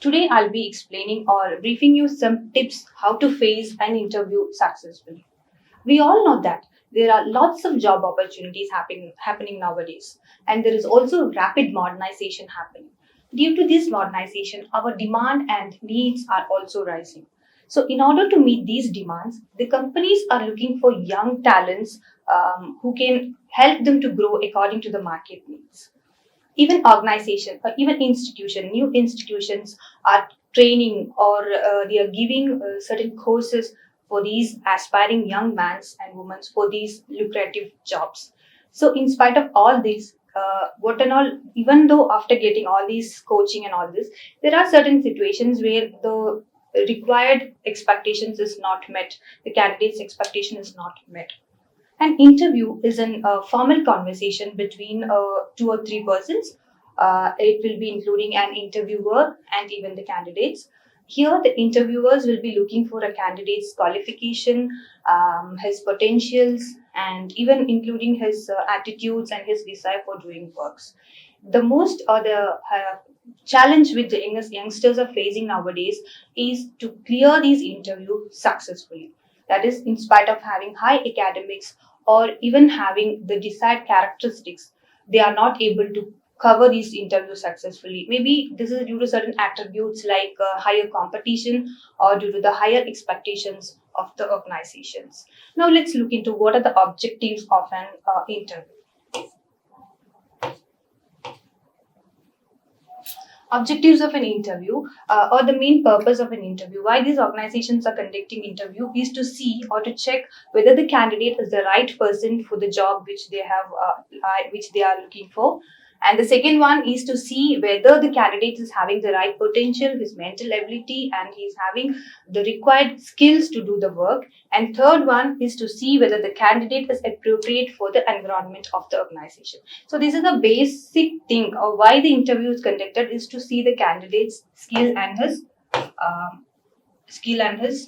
Today I'll be explaining or briefing you some tips how to face an interview successfully. We all know that there are lots of job opportunities happening nowadays, and there is also rapid modernization happening. Due to this modernization, our demand and needs are also rising. So, in order to meet these demands, the companies are looking for young talents who can help them to grow according to the market needs. Even organization or even new institutions are training or they are giving certain courses for these aspiring young men and women for these lucrative jobs. So in spite of all this, what and all, even though after getting all these coaching and all this, there are certain situations where the required expectations is not met, the candidate's expectation is not met. An interview is a formal conversation between two or three persons. It will be including an interviewer and even the candidates. Here, the interviewers will be looking for a candidate's qualification, his potentials, and even including his attitudes and his desire for doing works. The most or the challenge which the youngsters are facing nowadays is to clear these interviews successfully. That is, in spite of having high academics or even having the desired characteristics, they are not able to cover these interviews successfully. Maybe this is due to certain attributes like higher competition or due to the higher expectations of the organizations. Now let's look into what are the objectives of an interview. Objectives of an interview or the main purpose of an interview, why these organizations are conducting interview, is to see or to check whether the candidate is the right person for the job which they are looking for. And the second one is to see whether the candidate is having the right potential, his mental ability, and he is having the required skills to do the work. And third one is to see whether the candidate is appropriate for the environment of the organization. So this is the basic thing of why the interview is conducted, is to see the candidate's skill and his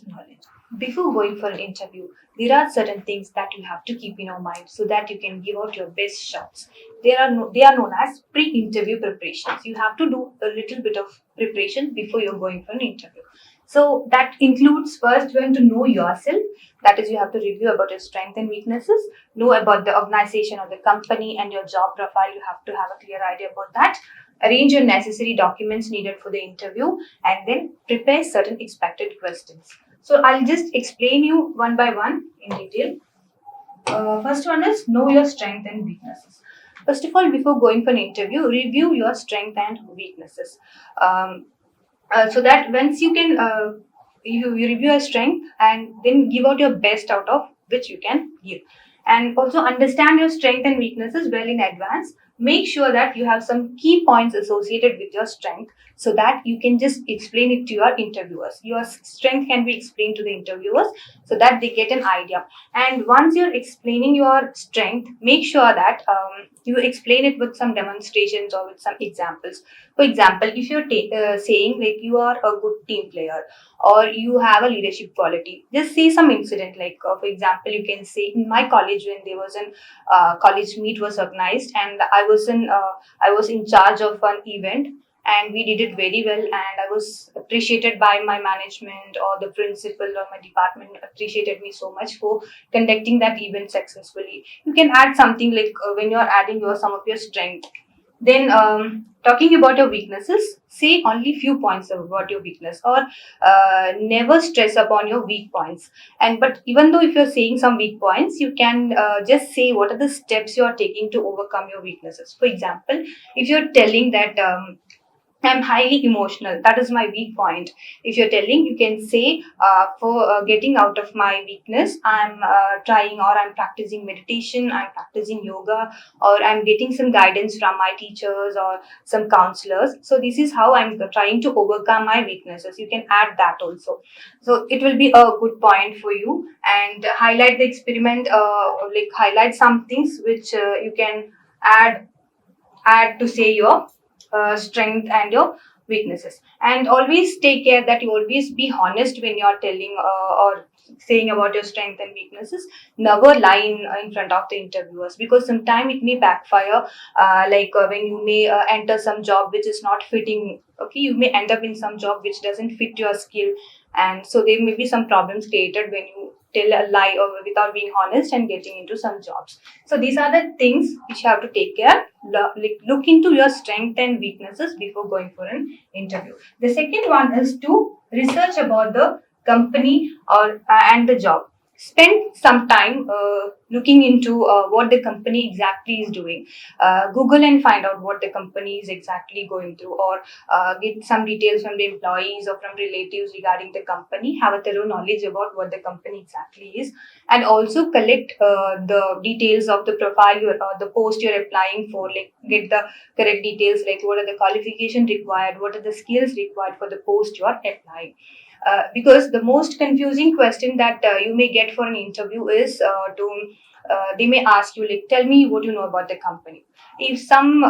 knowledge. Before going for an interview, there are certain things that you have to keep in your mind so that you can give out your best shots. They are known as pre-interview preparations. You have to do a little bit of preparation before you're going for an interview. So that includes first you have to know yourself. That is, you have to review about your strengths and weaknesses, know about the organization or the company and your job profile. You have to have a clear idea about that. Arrange your necessary documents needed for the interview and then prepare certain expected questions. So I'll just explain you one by one in detail. First one is know your strength and weaknesses. First of all, before going for an interview, review your strength and weaknesses. So that once you can, you review your strength and then give out your best out of which you can give. And also understand your strength and weaknesses well in advance. Make sure that you have some key points associated with your strength so that you can just explain it to your interviewers. Your strength can be explained to the interviewers so that they get an idea. And once you're explaining your strength, make sure that you explain it with some demonstrations or with some examples. For example, if you're saying like you are a good team player or you have a leadership quality, just say some incident like for example, you can say in my college when there was an college meet was organized and I was in charge of an event and we did it very well and I was appreciated by my management or the principal or my department appreciated me so much for conducting that event successfully. You can add something like when you're adding some of your strength. Then talking about your weaknesses, say only few points about your weakness or never stress upon your weak points. But even though if you're saying some weak points, you can just say what are the steps you are taking to overcome your weaknesses. For example, if you're telling that I'm highly emotional. That is my weak point. If you're telling, you can say, for getting out of my weakness, I'm trying or I'm practicing meditation, I'm practicing yoga, or I'm getting some guidance from my teachers or some counselors. So this is how I'm trying to overcome my weaknesses. You can add that also. So it will be a good point for you and highlight the experiment, like highlight some things which you can add to say your strength and your weaknesses. And always take care that you always be honest when you are telling or saying about your strength and weaknesses. Never lie in front of the interviewers, because sometimes it may backfire. When you may enter some job which is not fitting, okay, you may end up in some job which doesn't fit your skill, and so there may be some problems created when you tell a lie or without being honest and getting into some jobs. So these are the things which you have to take care. Look into your strength and weaknesses before going for an interview. The second one is to research about the company or and the job. Spend some time looking into what the company exactly is doing. Google and find out what the company is exactly going through, or get some details from the employees or from relatives regarding the company. Have a thorough knowledge about what the company exactly is, and also collect the details of the profile or the post you're applying for. Like, get the correct details, like what are the qualifications required, what are the skills required for the post you are applying. Because the most confusing question that you may get for an interview is they may ask you, like, tell me what you know about the company. If some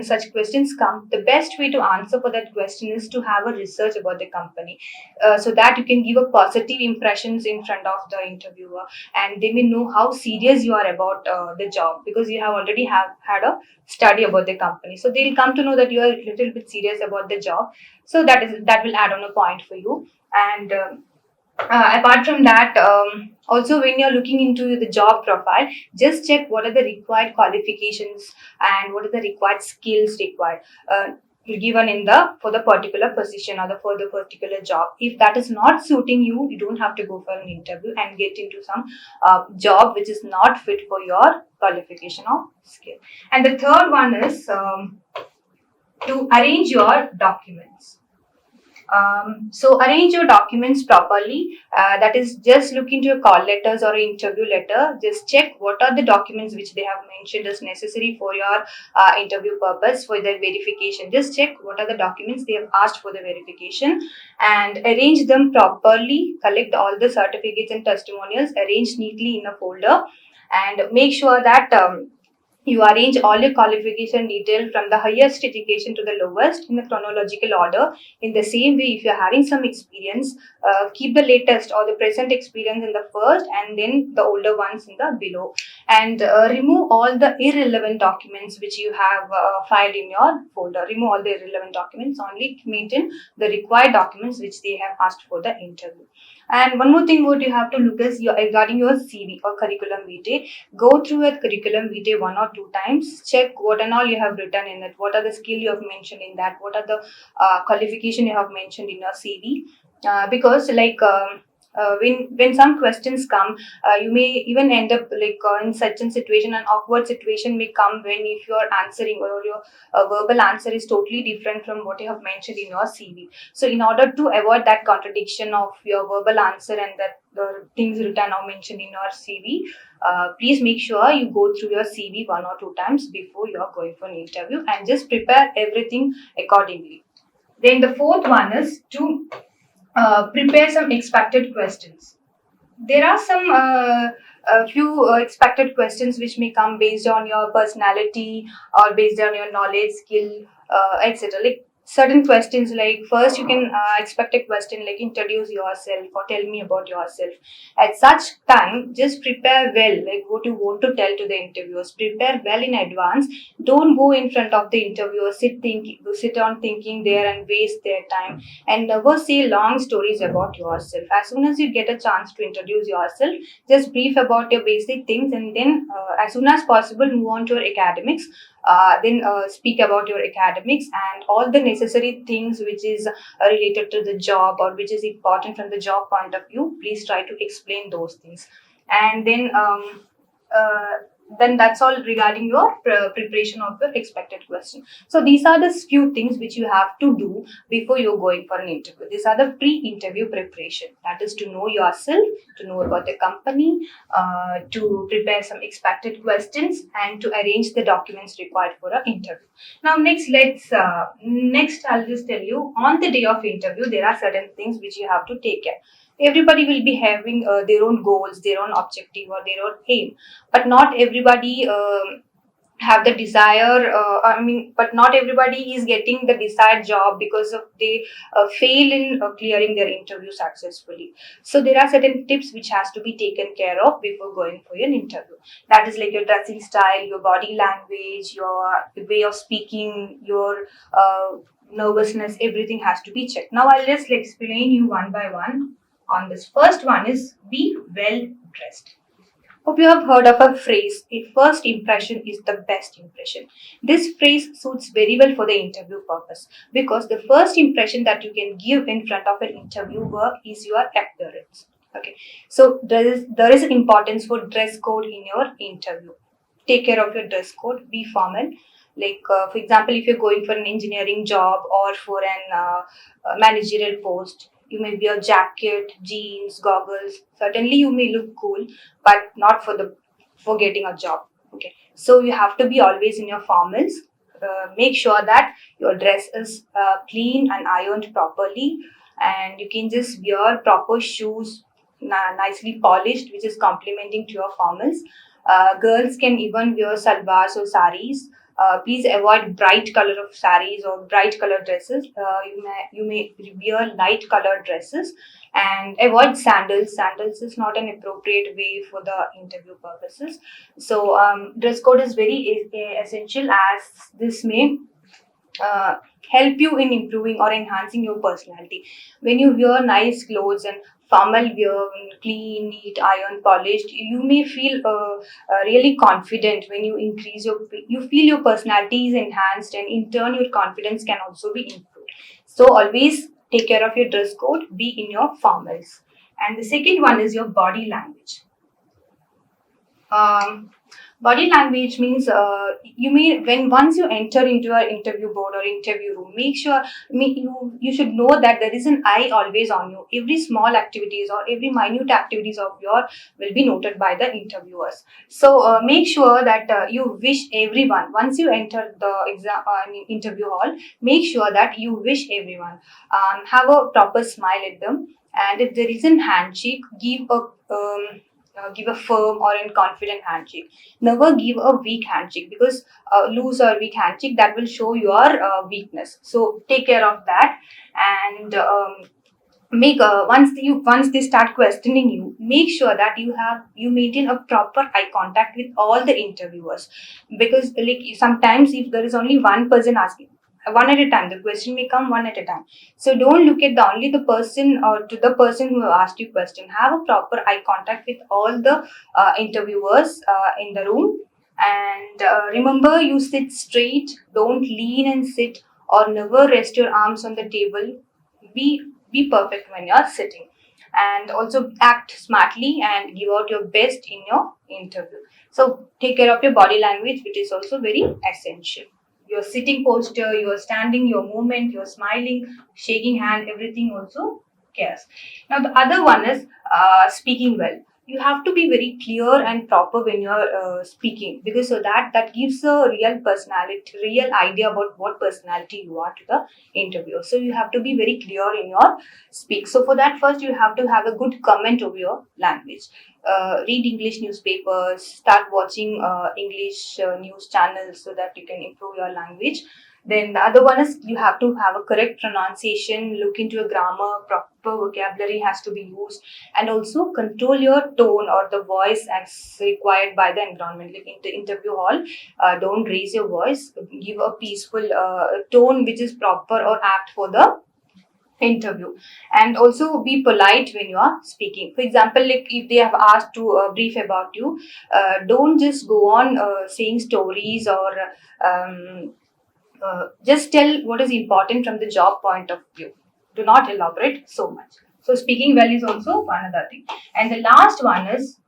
such questions come, the best way to answer for that question is to have a research about the company, so that you can give a positive impressions in front of the interviewer, and they may know how serious you are about the job, because you have already have had a study about the company. So they'll come to know that you are a little bit serious about the job. So that will add on a point for you. And apart from that, also when you're looking into the job profile, just check what are the required qualifications and what are the required skills required given in the for the particular position or for the particular job. If that is not suiting you, you don't have to go for an interview and get into some job which is not fit for your qualification or skill. And the third one is to arrange your documents. So arrange your documents properly. That is, just look into your call letters or interview letter. Just check what are the documents which they have mentioned as necessary for your interview purpose, for their verification. Just check what are the documents they have asked for the verification, and arrange them properly. Collect all the certificates and testimonials, arrange neatly in a folder, and make sure that you arrange all your qualification detail from the highest education to the lowest in the chronological order. In the same way, if you're having some experience, keep the latest or the present experience in the first, and then the older ones in the below. And remove all the irrelevant documents which you have filed in your folder. Remove all the irrelevant documents. Only maintain the required documents which they have asked for the interview. And one more thing what you have to look is regarding your CV or curriculum vitae. Go through your curriculum vitae 1 or 2 times. Check what and all you have written in it. What are the skill you have mentioned in that? What are the qualification you have mentioned in your CV? Because when some questions come, you may even end up in such a situation. An awkward situation may come when if you are answering or your verbal answer is totally different from what you have mentioned in your CV. So in order to avoid that contradiction of your verbal answer and that the things written or mentioned in your CV, please make sure you go through your CV 1 or 2 times before you are going for an interview, and just prepare everything accordingly. Then the fourth one is to prepare some expected questions. There are some a few expected questions which may come based on your personality or based on your knowledge, skill, etc. Like certain questions, like first you can expect a question like introduce yourself or tell me about yourself. At such time, just prepare well, like what you want to tell to the interviewers. Prepare well in advance. Don't go in front of the interviewer, sit on thinking there and waste their time, and never say long stories about yourself. As soon as you get a chance to introduce yourself, just brief about your basic things, and then as soon as possible move on to your academics. Then speak about your academics and all the necessary things which is related to the job or which is important from the job point of view. Please try to explain those things, and then that's all regarding your preparation of the expected question. So these are the few things which you have to do before you're going for an interview. These are the pre-interview preparation. That is to know yourself, to know about the company, to prepare some expected questions, and to arrange the documents required for an interview. Now next I'll just tell you, on the day of interview there are certain things which you have to take care. Everybody will be having their own goals, their own objective or their own aim, but not everybody have the desire, but not everybody is getting the desired job because of they fail in clearing their interview successfully. So there are certain tips which has to be taken care of before going for an interview. That is like your dressing style, your body language, your way of speaking, your nervousness, everything has to be checked. Now I'll just explain you one by one on this. First one is be well dressed. Hope you have heard of a phrase, a first impression is the best impression. This phrase suits very well for the interview purpose because the first impression that you can give in front of an interviewer is your appearance. Okay, so there is importance for dress code in your interview. Take care of your dress code, be formal. Like, for example, if you're going for an engineering job or for an managerial post, you may wear jacket, jeans, goggles. Certainly, you may look cool, but not for getting a job. Okay, so you have to be always in your formals. Make sure that your dress is clean and ironed properly, and you can just wear proper shoes, nicely polished, which is complementing to your formals. Girls can even wear salwars or saris. Please avoid bright color of saris or bright color dresses. You may wear light colored dresses and avoid sandals. Sandals is not an appropriate way for the interview purposes. So dress code is very essential, as this may uh, help you in improving or enhancing your personality. When you wear nice clothes and formal wear, clean, neat, iron, polished, you may feel really confident. When you you feel your personality is enhanced, and in turn your confidence can also be improved. So always take care of your dress code, be in your formals. And the second one is your body language. um, Body language means you may when once you enter into your interview board or interview room, make sure you should know that there is an eye always on you. Every small activities or every minute activities of your will be noted by the interviewers. So make sure that you wish everyone once you enter the interview hall. Make sure that you wish everyone. Have a proper smile at them, and if there is a handshake, give a firm or a confident handshake. Never give a weak handshake, because loose or weak handshake, that will show your weakness. So take care of that. And make once they start questioning you, make sure that you maintain a proper eye contact with all the interviewers, because like sometimes if there is only one person asking, one at a time, the question may come one at a time. So don't look at the only the person or to the person who asked you question. Have a proper eye contact with all the interviewers in the room. And remember, you sit straight, don't lean and sit, or never rest your arms on the table. Be perfect when you're sitting, and also act smartly and give out your best in your interview. So take care of your body language, which is also very essential. Your sitting posture, your standing, your movement, your smiling, shaking hand, everything also cares. Now the other one is speaking well. You have to be very clear and proper when you're speaking, because so that gives a real personality, real idea about what personality you are to the interviewer. So you have to be very clear in your speak. So for that, first you have to have a good comment of your language. Read English newspapers, start watching English news channels so that you can improve your language. Then the other one is you have to have a correct pronunciation, look into a grammar, proper vocabulary has to be used, and also control your tone or the voice as required by the environment. Like in the interview hall, don't raise your voice, give a peaceful tone which is proper or apt for the interview. And also be polite when you are speaking. For example, like if they have asked to brief about you, don't just go on saying stories, or just tell what is important from the job point of view. Do not elaborate so much. So speaking well is also one other thing. And the last one is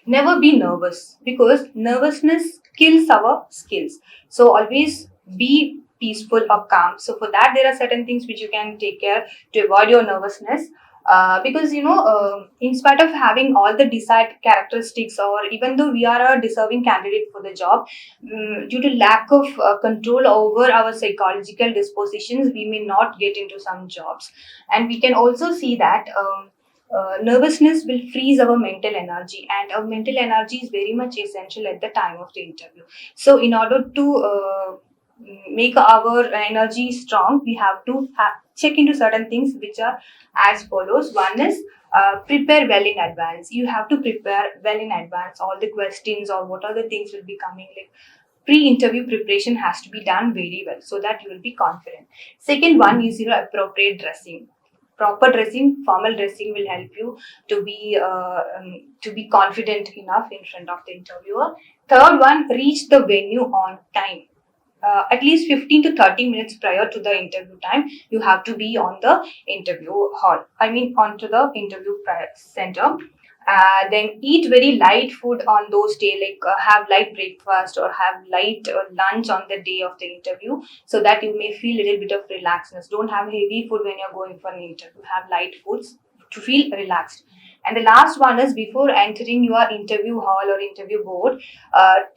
never be nervous, because nervousness kills our skills. So always be peaceful or calm. So for that, there are certain things which you can take care to avoid your nervousness. Because in spite of having all the desired characteristics, or even though we are a deserving candidate for the job, due to lack of control over our psychological dispositions, we may not get into some jobs. And we can also see that nervousness will freeze our mental energy, and our mental energy is very much essential at the time of the interview. So in order to make our energy strong, we have to check into certain things which are as follows. One is prepare well in advance. You have to prepare well in advance all the questions or what are the things will be coming. Like pre-interview preparation has to be done very well so that you will be confident. Second one is your appropriate dressing. Proper dressing, formal dressing will help you to be confident enough in front of the interviewer. Third one, reach the venue on time. At least 15 to 30 minutes prior to the interview time, you have to be on the interview hall. I mean, onto the interview center. Then eat very light food on those days, like have light breakfast or have light lunch on the day of the interview, so that you may feel a little bit of relaxedness. Don't have heavy food when you're going for an interview. Have light foods to feel relaxed. And the last one is, before entering your interview hall or interview board,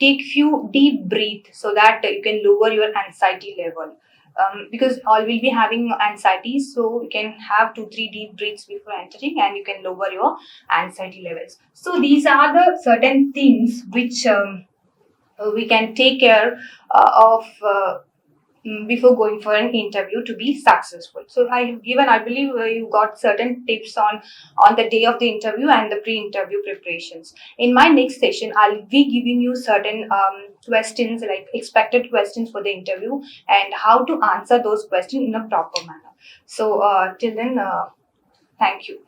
take few deep breath so that you can lower your anxiety level. Because all will be having anxiety, so you can have 2-3 deep breaths before entering, and you can lower your anxiety levels. So these are the certain things which we can take care of before going for an interview to be successful. So I have given, I believe you got certain tips on the day of the interview and the pre-interview preparations. In my next session, I'll be giving you certain questions, like expected questions for the interview, and how to answer those questions in a proper manner. So till then, thank you.